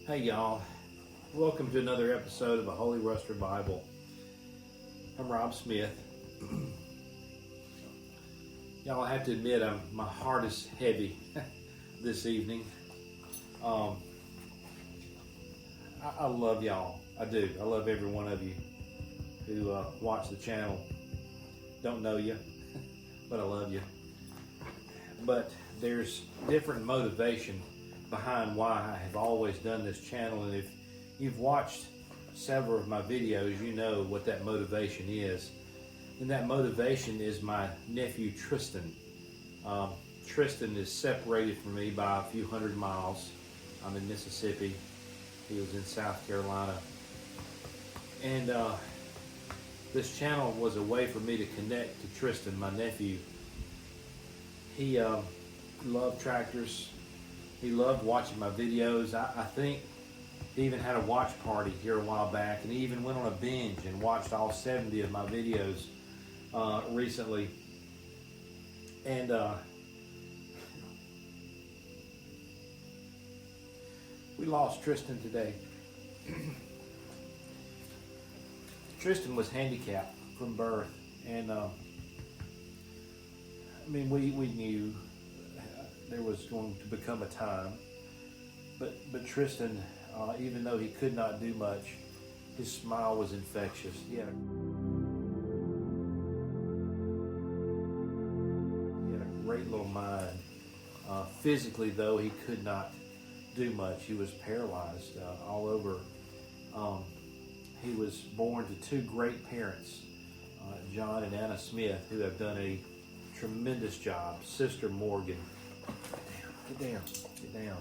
Hey y'all, welcome to another episode of A Holy Ruster Bible. I'm Rob Smith. Y'all, I have to admit my heart is heavy this evening. I love y'all, I do. I love every one of you who watch the channel. Don't know you, but I love you. But there's different motivation behind why I have always done this channel, and if you've watched several of my videos, you know what that motivation is. And that motivation is my nephew Tristan. Tristan is separated from me by a few hundred miles. I'm in Mississippi. He was in South Carolina. And this channel was a way for me to connect to Tristan, my nephew. He loved tractors. He loved watching my videos. I think he even had a watch party here a while back, and he even went on a binge and watched all 70 of my videos recently. And we lost Tristan today. Tristan was handicapped from birth, and I mean, we knew there was going to become a time, but Tristan, even though he could not do much, his smile was infectious. He had a great little mind. Physically, though, he could not do much. He was paralyzed all over. He was born to two great parents, John and Anna Smith, who have done a tremendous job. Sister Morgan. Get down.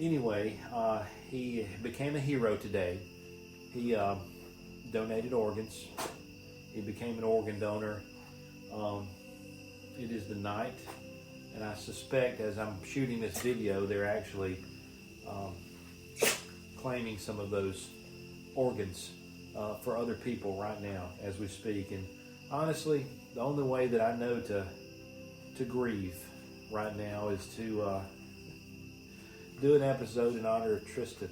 Anyway, he became a hero today. He donated organs. He became an organ donor. It is the night, and I suspect as I'm shooting this video, they're actually claiming some of those organs for other people right now as we speak. And honestly, the only way that I know to grieve right now is to do an episode in honor of Tristan.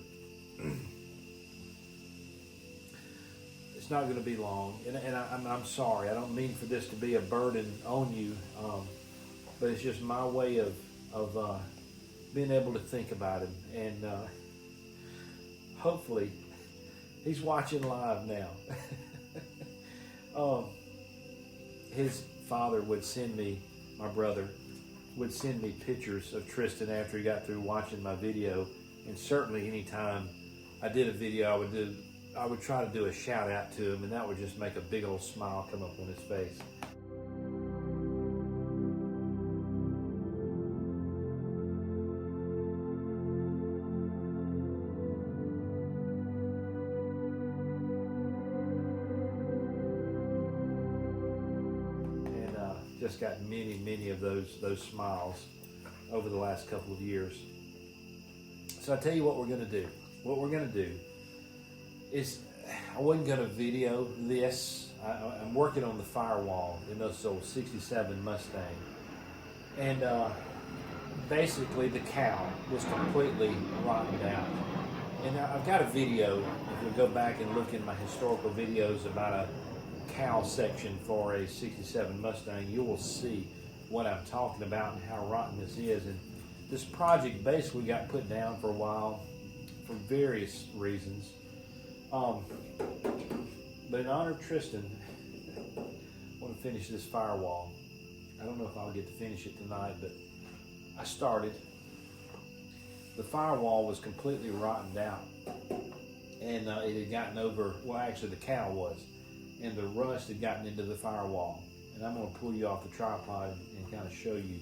It's not going to be long, and I'm sorry. I don't mean for this to be a burden on you, but it's just my way of being able to think about him. And hopefully, he's watching live now. His father would send me, my brother, would send me pictures of Tristan after he got through watching my video. And certainly anytime I did a video, I would try to do a shout out to him, and that would just make a big old smile come up on his face. Just got many of those smiles over the last couple of years. So I tell you what we're going to do. What we're going to do is, I wasn't going to video this. I'm working on the Firewall in this old '67 Mustang, and basically the cowl was completely rotten out. And I've got a video. If you go back and look in my historical videos about a cowl section for a '67 Mustang, you will see what I'm talking about and how rotten this is. And this project basically got put down for a while for various reasons. But in honor of Tristan, I want to finish this Firewall. I don't know if I'll get to finish it tonight, but I started. The Firewall was completely rotten out, and it had gotten over, well, actually the cowl was, and the rust had gotten into the Firewall. And I'm going to pull you off the tripod and kind of show you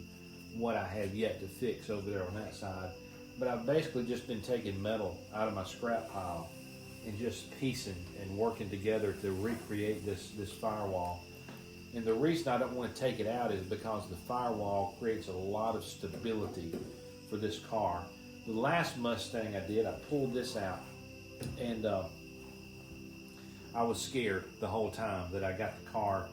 what I have yet to fix over there on that side. But I've basically just been taking metal out of my scrap pile and just piecing and working together to recreate this Firewall. And the reason I don't want to take it out is because the Firewall creates a lot of stability for this car. The last Mustang I did, I pulled this out, and I was scared the whole time that I got the car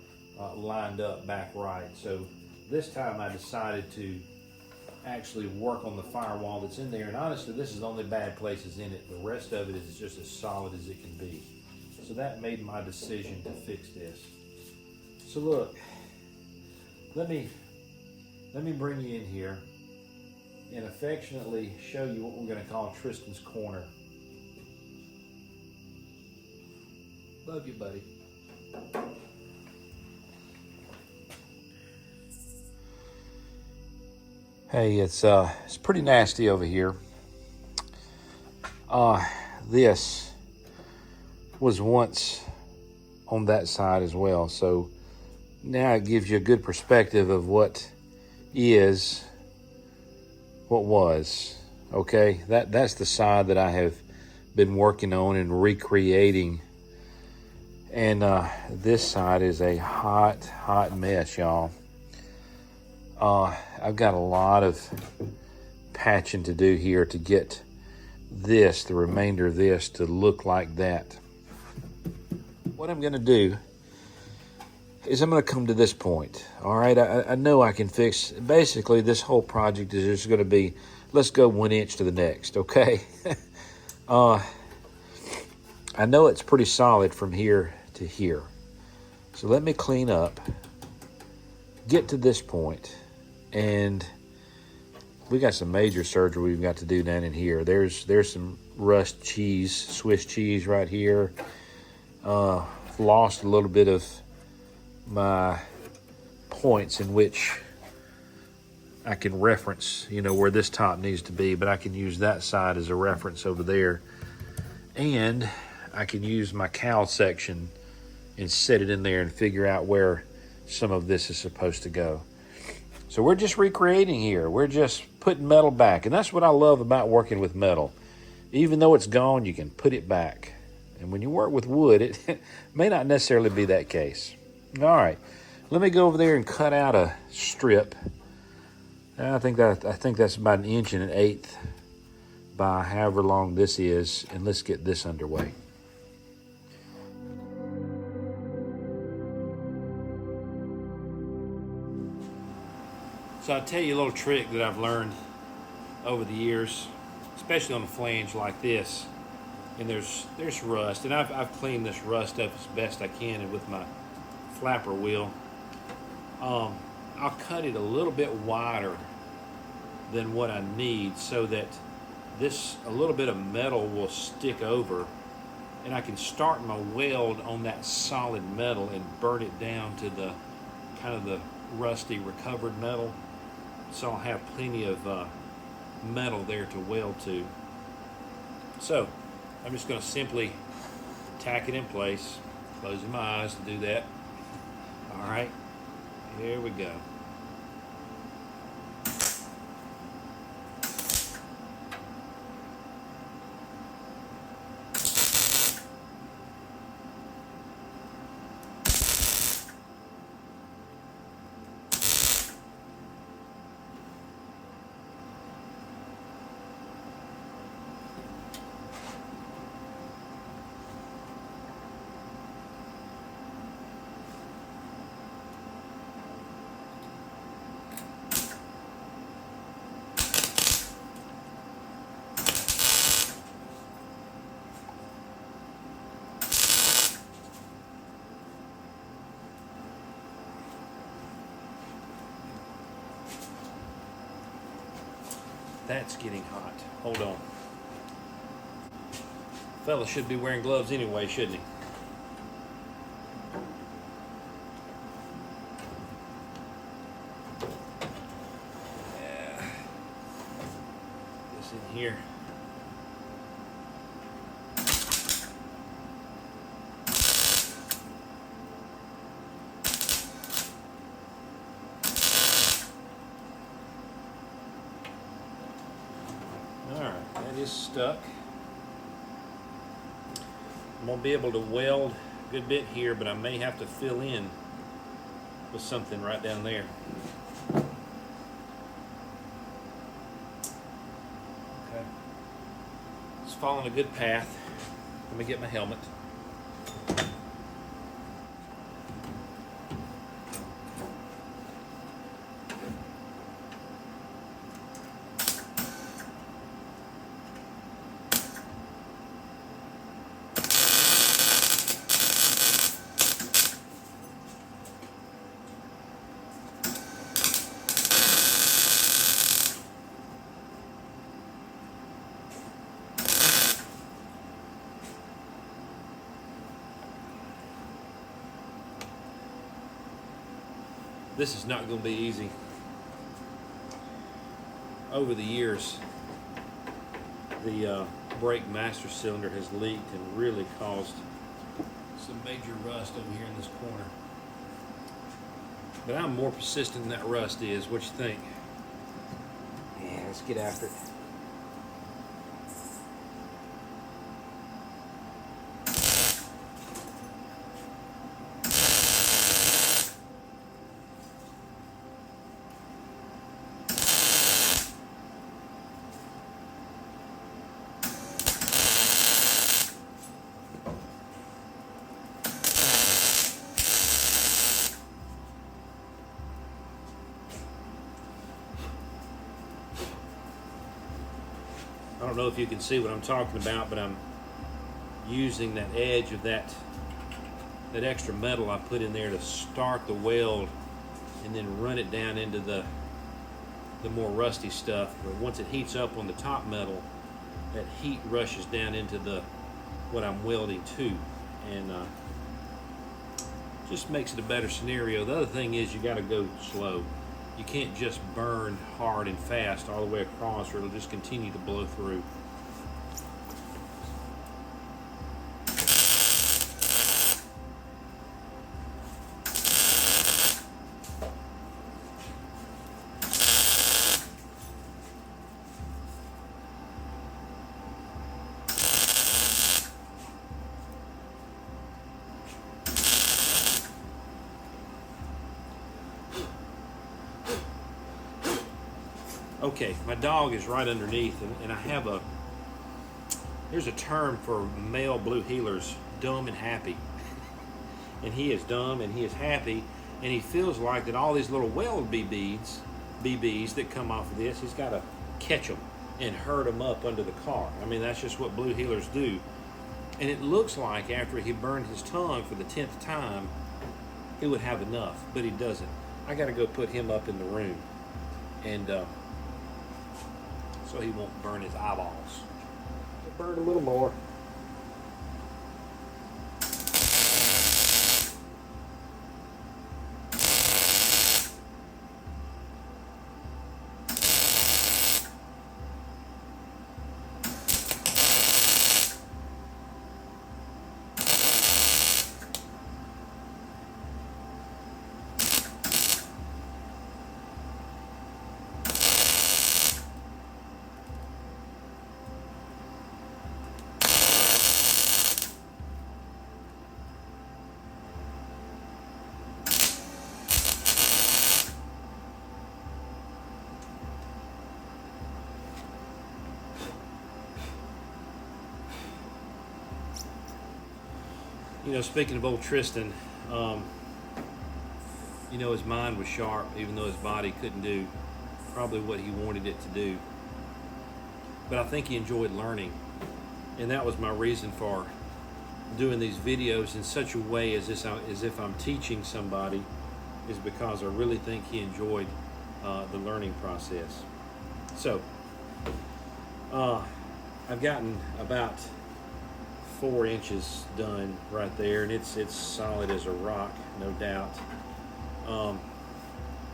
lined up back right. So this time I decided to actually work on the firewall that's in there. And honestly, this is the only bad places in it. The rest of it is just as solid as it can be. So that made my decision to fix this. So look, let me bring you in here and affectionately show you what we're going to call Tristan's corner. Love you, buddy. Hey, it's pretty nasty over here. This was once on that side as well, so now it gives you a good perspective of what is, what was. Okay, that's the side that I have been working on and recreating, and this side is a hot mess, y'all. I've got a lot of patching to do here to get this, the remainder of this, to look like that. What I'm going to do is I'm going to come to this point. All right, I know I can fix, basically this whole project is just going to be, let's go 1 inch to the next, okay? I know it's pretty solid from here to here. So let me clean up, get to this point, and we got some major surgery we've got to do down in here. There's some rust cheese, Swiss cheese right here. Lost a little bit of my points in which I can reference, you know, where this top needs to be, but I can use that side as a reference over there. And I can use my cowl section and set it in there and figure out where some of this is supposed to go. So we're just recreating here. We're just putting metal back. And that's what I love about working with metal. Even though it's gone, you can put it back. And when you work with wood, it may not necessarily be that case. All right, let me go over there and cut out a strip. I think that's about 1 1/8 inches by however long this is. And let's get this underway. So I'll tell you a little trick that I've learned over the years, especially on a flange like this. And there's rust, and I've cleaned this rust up as best I can with my flapper wheel. I'll cut it a little bit wider than what I need so that a little bit of metal will stick over, and I can start my weld on that solid metal and burn it down to the kind of the rusty recovered metal. So I'll have plenty of metal there to weld to. So I'm just going to simply tack it in place, closing my eyes to do that. All right, here we go. That's getting hot. Hold on. Fella should be wearing gloves anyway, shouldn't he? Yeah. This in here. Alright, that is stuck. I'm going to be able to weld a good bit here, but I may have to fill in with something right down there. Okay. It's following a good path. Let me get my helmet. This is not going to be easy. Over the years, the brake master cylinder has leaked and really caused some major rust over here in this corner. But I'm more persistent than that rust is. What you think? Yeah, let's get after it. I don't know if you can see what I'm talking about, but I'm using that edge of that extra metal I put in there to start the weld and then run it down into the more rusty stuff. But once it heats up on the top metal, that heat rushes down into what I'm welding to, and just makes it a better scenario. The other thing is you got to go slow. You can't just burn hard and fast all the way across, or it'll just continue to blow through. Okay, my dog is right underneath, and I have there's a term for male blue heelers, dumb and happy. And he is dumb and he is happy, and he feels like that all these little weld BBs that come off of this, he's got to catch them and herd them up under the car. I mean, that's just what blue heelers do. And it looks like after he burned his tongue for the 10th time, he would have enough, but he doesn't. I got to go put him up in the room, and so he won't burn his eyeballs. Burn a little more. You know, speaking of old Tristan, you know, his mind was sharp, even though his body couldn't do probably what he wanted it to do. But I think he enjoyed learning, and that was my reason for doing these videos in such a way as if I'm teaching somebody, is because I really think he enjoyed the learning process. So I've gotten about 4 inches done right there, and it's solid as a rock, no doubt.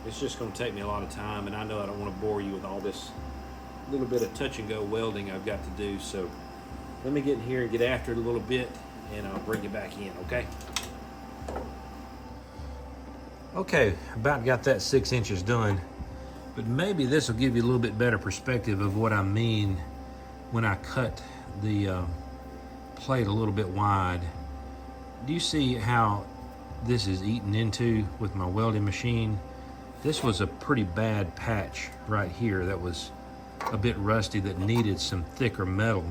It's just going to take me a lot of time, and I know I don't want to bore you with all this little bit of touch and go welding I've got to do. So let me get in here and get after it a little bit, and I'll bring you back in, okay? Okay, about got that 6 inches done, but maybe this will give you a little bit better perspective of what I mean when I cut the plate a little bit wide. Do you see how this is eaten into with my welding machine? This was a pretty bad patch right here that was a bit rusty, that needed some thicker metal.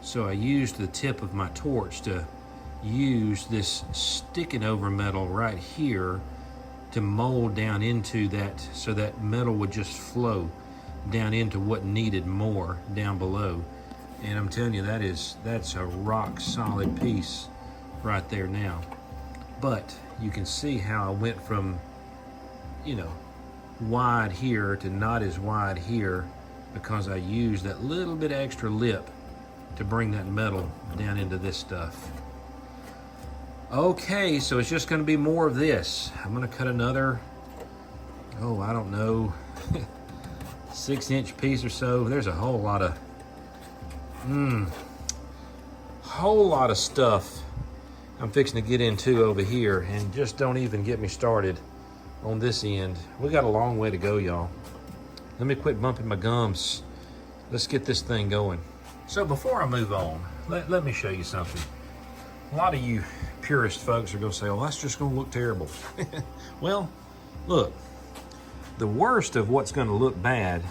So I used the tip of my torch to use this sticking over metal right here to mold down into that, so that metal would just flow down into what needed more down below. And I'm telling you, that's a rock solid piece right there now. But you can see how I went from, you know, wide here to not as wide here, because I used that little bit extra lip to bring that metal down into this stuff. Okay, so it's just going to be more of this. I'm going to cut another oh, I don't know, 6-inch piece or so. There's a whole lot of stuff I'm fixing to get into over here, and just don't even get me started on this end. We got a long way to go, y'all. Let me quit bumping my gums. Let's get this thing going. So before I move on, let me show you something. A lot of you purist folks are gonna say, oh, that's just gonna look terrible. Well, look, the worst of what's gonna look bad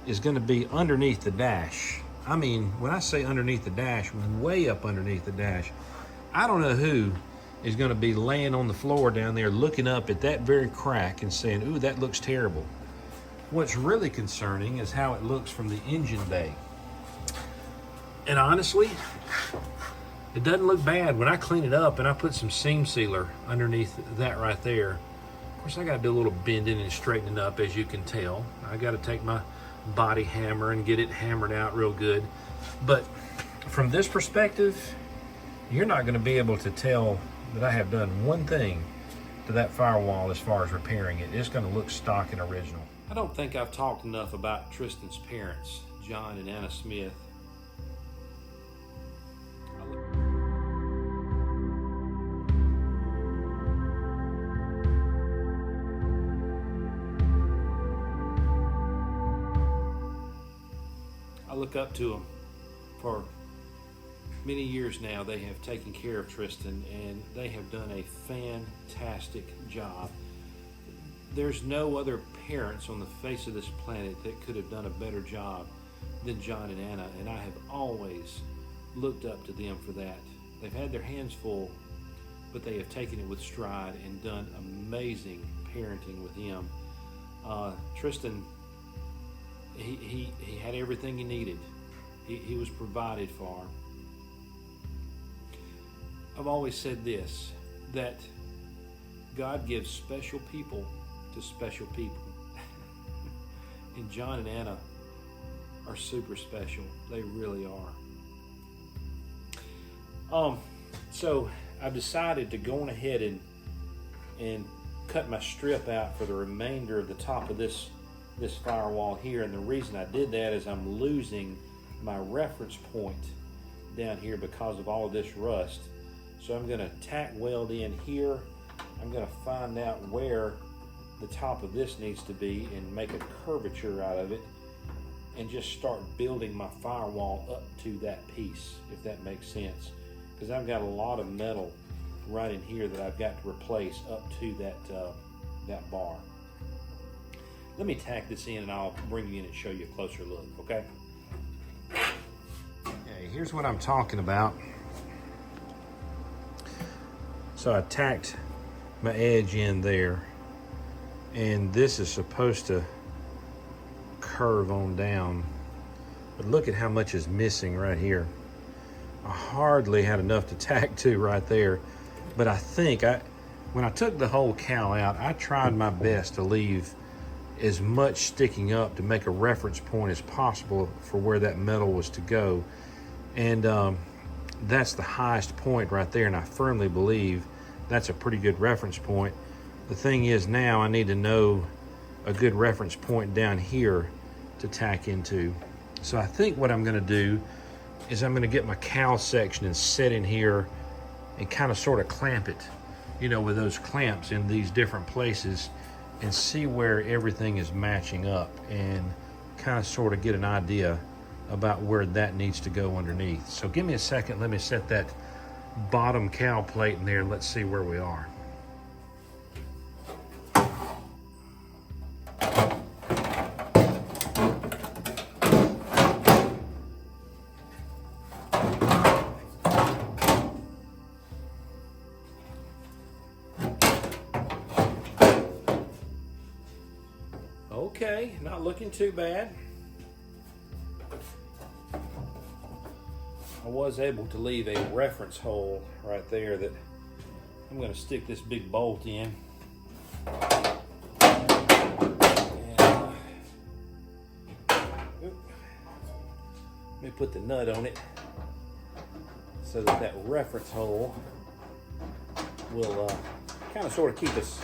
is gonna be underneath the dash. I mean, when I say underneath the dash, way up underneath the dash, I don't know who is gonna be laying on the floor down there looking up at that very crack and saying, ooh, that looks terrible. What's really concerning is how it looks from the engine bay. And honestly, it doesn't look bad. When I clean it up and I put some seam sealer underneath that right there, of course I gotta do a little bending and straightening up, as you can tell. I gotta take my body hammer and get it hammered out real good. But from this perspective, you're not gonna be able to tell that I have done one thing to that firewall as far as repairing it. It's gonna look stock and original. I don't think I've talked enough about Tristan's parents, John and Anna Smith. I look up to them. For many years now, they have taken care of Tristan, and they have done a fantastic job. There's no other parents on the face of this planet that could have done a better job than John and Anna, and I have always looked up to them for that. They've had their hands full, but they have taken it with stride and done amazing parenting with him. Tristan, he had everything he needed. He was provided for. I've always said this, that God gives special people to special people. And John and Anna are super special. They really are. So I've decided to go on ahead and cut my strip out for the remainder of the top of this firewall here. And the reason I did that is I'm losing my reference point down here because of all of this rust. So I'm gonna tack weld in here. I'm gonna find out where the top of this needs to be and make a curvature out of it and just start building my firewall up to that piece, if that makes sense. Because I've got a lot of metal right in here that I've got to replace up to that bar. Let me tack this in and I'll bring you in and show you a closer look, okay? Okay, here's what I'm talking about. So I tacked my edge in there, and this is supposed to curve on down, but look at how much is missing right here. I hardly had enough to tack to right there, but I think when I took the whole cowl out, I tried my best to leave as much sticking up to make a reference point as possible for where that metal was to go. And that's the highest point right there, and I firmly believe that's a pretty good reference point. The thing is, now I need to know a good reference point down here to tack into. So I think what I'm gonna do is I'm gonna get my cowl section and set in here and kind of sort of clamp it, you know, with those clamps in these different places, and see where everything is matching up and kind of sort of get an idea about where that needs to go underneath. So give me a second, let me set that bottom cowl plate in there and let's see where we are. Okay, not looking too bad. I was able to leave a reference hole right there that I'm going to stick this big bolt in. And, let me put the nut on it so that reference hole will kind of sort of keep us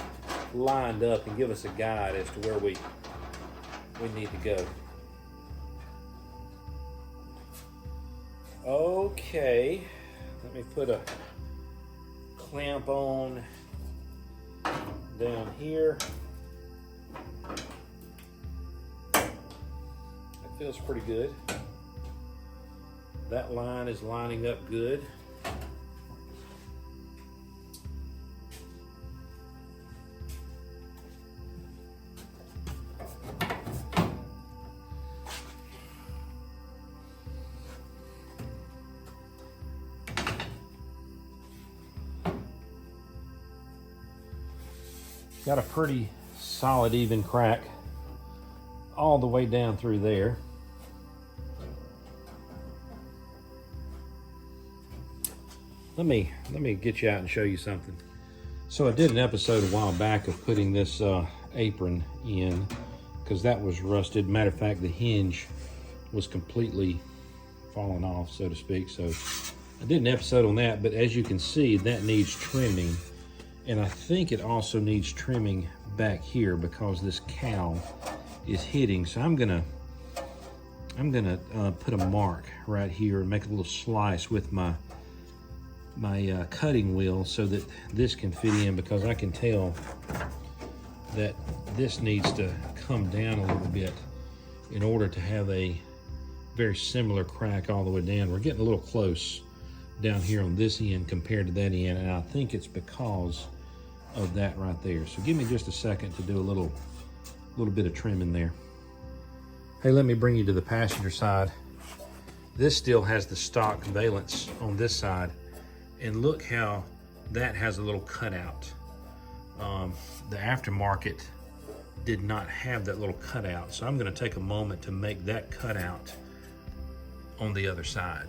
lined up and give us a guide as to where we need to go. Okay, let me put a clamp on down here. That feels pretty good. That line is lining up good. Got a pretty solid even crack all the way down through there. Let me get you out and show you something. So I did an episode a while back of putting this apron in because that was rusted. Matter of fact, the hinge was completely falling off, so to speak. So I did an episode on that, but as you can see, that needs trimming. And I think it also needs trimming back here because this cowl is hitting. So I'm gonna put a mark right here and make a little slice with my cutting wheel so that this can fit in, because I can tell that this needs to come down a little bit in order to have a very similar crack all the way down. We're getting a little close down here on this end compared to that end, and I think it's because of that right there. So give me just a second to do a little bit of trimming there. Hey, let me bring you to the passenger side. This still has the stock valance on this side, and look how that has a little cutout. The aftermarket did not have that little cutout, so I'm going to take a moment to make that cutout on the other side.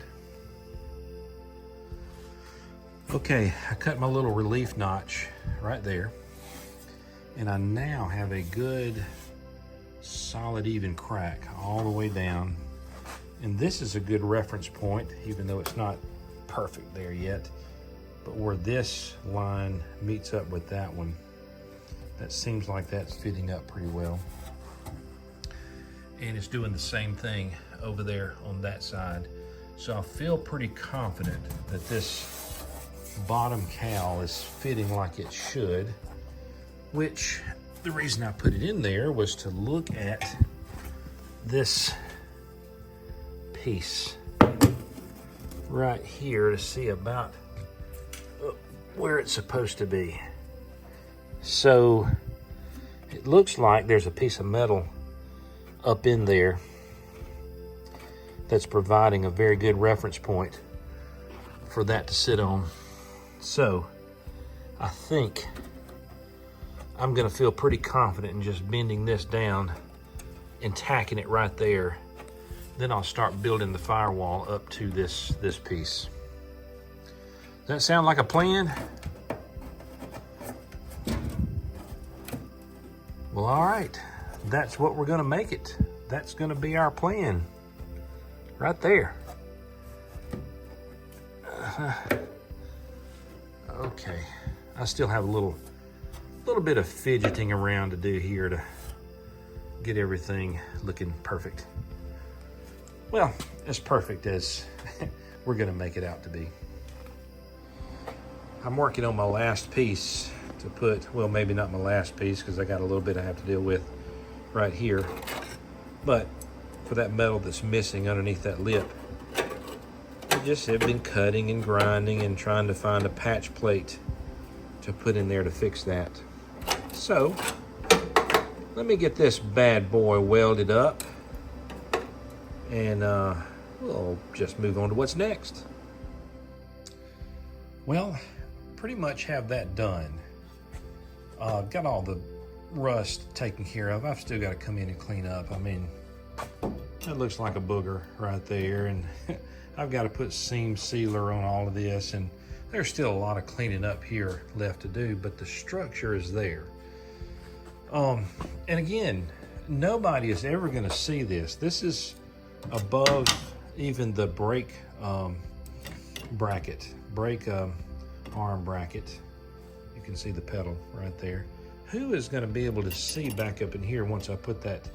Okay, I cut my little relief notch right there, and I now have a good solid even crack all the way down. And this is a good reference point, even though it's not perfect there yet, but where this line meets up with that one, that seems like that's fitting up pretty well. And it's doing the same thing over there on that side. So I feel pretty confident that this bottom cowl is fitting like it should, which the reason I put it in there was to look at this piece right here to see about where it's supposed to be. So it looks like there's a piece of metal up in there that's providing a very good reference point for that to sit on. So I think I'm gonna feel pretty confident in just bending this down and tacking it right there. Then I'll start building the firewall up to this piece. Does that sound like a plan? Well, all right, that's what we're gonna make it. That's gonna be our plan right there. Okay, I still have a little bit of fidgeting around to do here to get everything looking perfect. Well, as perfect as we're gonna make it out to be. I'm working on my last piece to put, well, maybe not my last piece because I got a little bit I have to deal with right here, but for that metal that's missing underneath that lip, I just have been cutting and grinding and trying to find a patch plate to put in there to fix that. So let me get this bad boy welded up, and we'll just move on to what's next. Well, pretty much have that done. Got all the rust taken care of. I've still got to come in and clean up. I mean, that looks like a booger right there, and I've got to put seam sealer on all of this, and there's still a lot of cleaning up here left to do, but the structure is there. And again, nobody is ever going to see this. This is above even the brake bracket, brake arm bracket. You can see the pedal right there. who is going to be able to see back up in here once I put that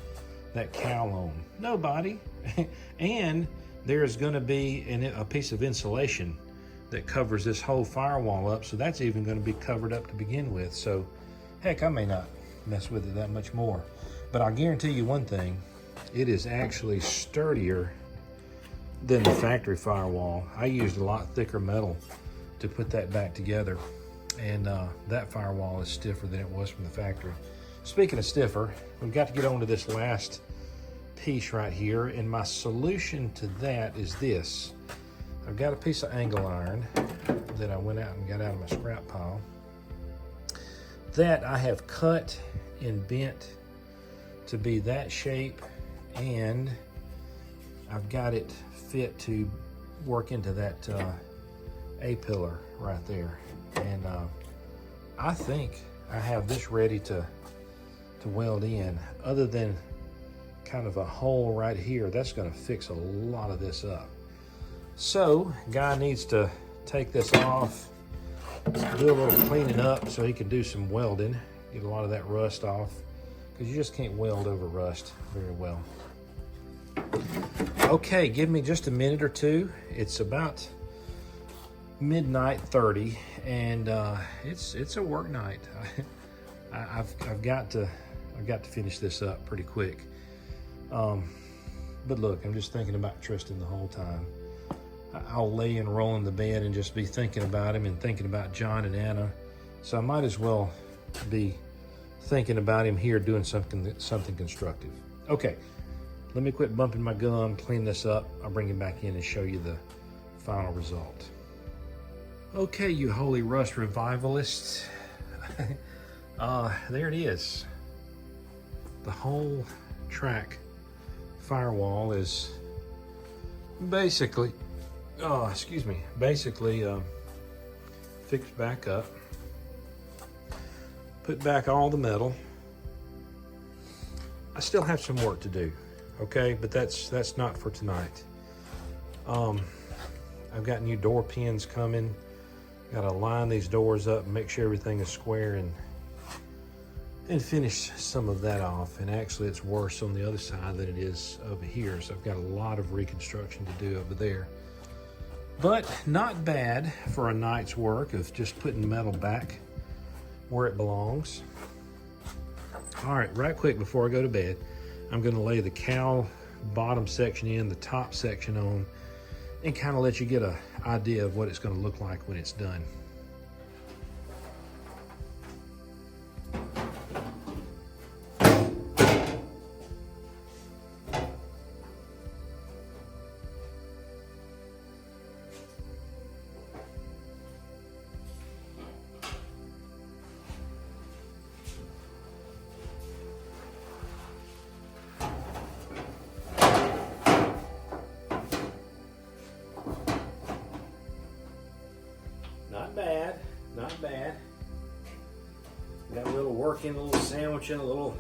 cowl on? Nobody. And there's going to be a piece of insulation that covers this whole firewall up, so that's even going to be covered up to begin with. So heck, I may not mess with it that much more, but I'll guarantee you one thing: it is actually sturdier than the factory firewall. I used a lot thicker metal to put that back together, and that firewall is stiffer than it was from the factory. Speaking of stiffer, we've got to get on to this last piece right here, and my solution to that is this. I've got a piece of angle iron that I went out and got out of my scrap pile that I have cut and bent to be that shape, and I've got it fit to work into that A-pillar right there. And I think I have this ready to weld in. Other than kind of a hole right here, that's going to fix a lot of this up. So guy needs to take this off, do a little cleaning up so he can do some welding, get a lot of that rust off, because you just can't weld over rust very well. Okay, give me just a minute or two. It's about midnight 30, and it's a work night. I've got to finish this up pretty quick. But look, I'm just thinking about Tristan the whole time. I'll lay and roll in the bed and just be thinking about him and thinking about John and Anna. So I might as well be thinking about him here doing something constructive. Okay, let me quit bumping my gum, clean this up. I'll bring him back in and show you the final result. Okay, you holy rust revivalists. There it is. The whole track firewall is basically fixed back up, put back all the metal. I still have some work to do, okay, but that's not for tonight. I've got new door pins coming. Got to line these doors up and make sure everything is square and finish some of that off. And actually it's worse on the other side than it is over here, so I've got a lot of reconstruction to do over there. But not bad for a night's work of just putting metal back where it belongs. All right, right quick before I go to bed, I'm gonna lay the cowl bottom section in, the top section on, and kind of let you get an idea of what it's gonna look like when it's done. Not bad. Got a little working, a little sandwiching, a little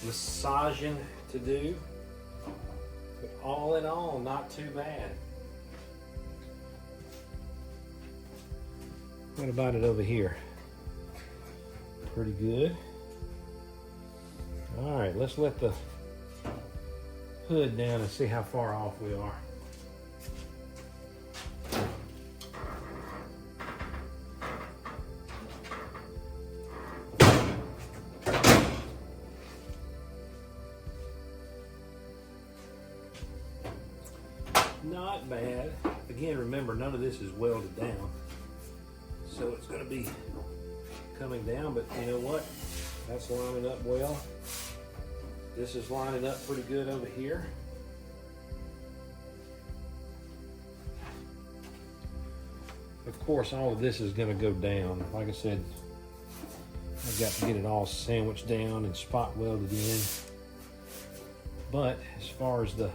massaging to do. But all in all, not too bad. What about it over here? Pretty good. All right, let's let the hood down and see how far off we are. Not bad. Again, remember, none of this is welded down, so it's going to be coming down, but you know what? That's lining up well. This is lining up pretty good over here. Of course, all of this is going to go down. Like I said, I've got to get it all sandwiched down and spot welded in. But as far as the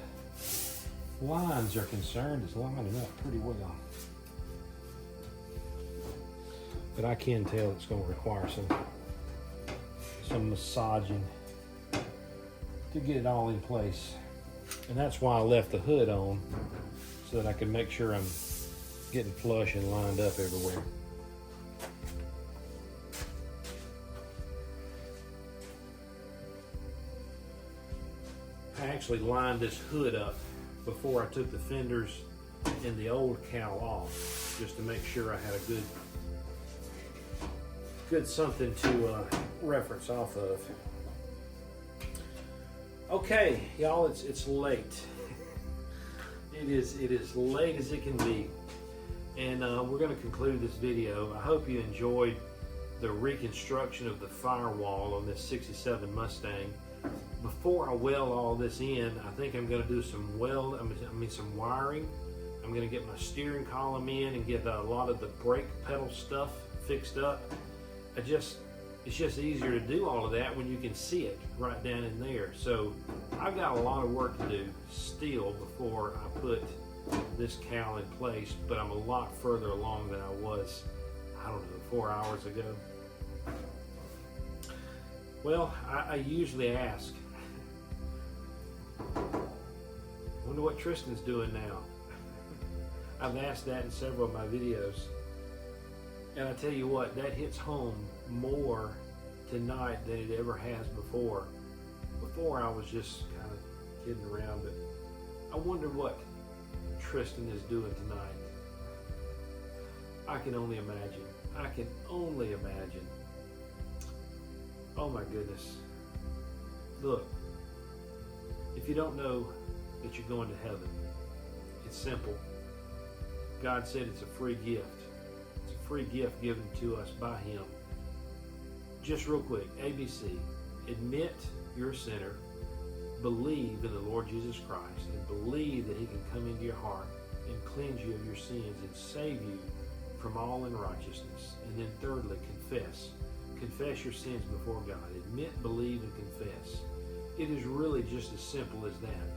lines are concerned, it's lining up pretty well. But I can tell it's going to require some massaging to get it all in place. And that's why I left the hood on, so that I can make sure I'm getting flush and lined up everywhere. I actually lined this hood up before I took the fenders and the old cowl off, just to make sure I had a good something to reference off of. Okay, y'all, it's late. It is late as it can be, and we're going to conclude this video. I hope you enjoyed the reconstruction of the firewall on this '67 Mustang. Before I weld all this in, I think I'm going to do some some wiring. I'm going to get my steering column in and get a lot of the brake pedal stuff fixed up. It's just easier to do all of that when you can see it right down in there. So I've got a lot of work to do still before I put this cowl in place, but I'm a lot further along than I was, I don't know, 4 hours ago. Well, I usually ask, wonder what Tristan's doing now. I've asked that in several of my videos. And I tell you what, that hits home more tonight than it ever has before. Before I was just kind of kidding around, but I wonder what Tristan is doing tonight. I can only imagine. I can only imagine. Oh my goodness. Look, if you don't know that you're going to heaven, it's simple. God said it's a free gift. It's a free gift given to us by Him. Just real quick, ABC. Admit you're a sinner. Believe in the Lord Jesus Christ, and believe that He can come into your heart and cleanse you of your sins and save you from all unrighteousness. And then thirdly, confess. Confess your sins before God. Admit, believe, and confess. It is really just as simple as that.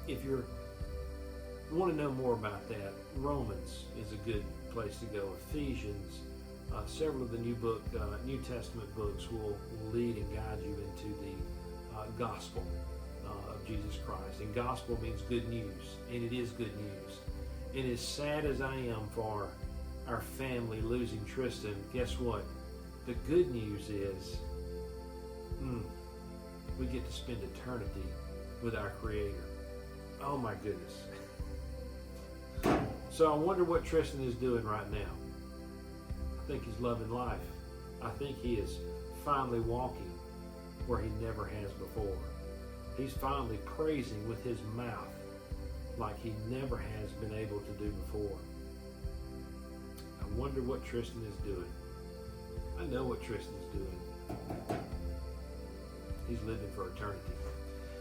If you want to know more about that, Romans is a good place to go. Ephesians, several of the New Testament books will lead and guide you into the gospel of Jesus Christ. And gospel means good news, and it is good news. And as sad as I am for our family losing Tristan, guess what? The good news is we get to spend eternity with our Creator. Oh my goodness. So I wonder what Tristan is doing right now. I think he's loving life. I think he is finally walking where he never has before. He's finally praising with his mouth like he never has been able to do before. I wonder what Tristan is doing. I know what Tristan's doing. He's living for eternity.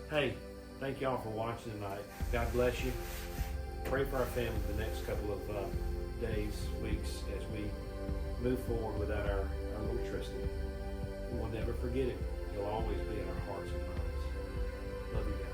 Hey, thank y'all for watching tonight. God bless you. Pray for our family the next couple of days, weeks, as we move forward without our little Tristan. We'll never forget him. He'll always be in our hearts and minds. Love you guys.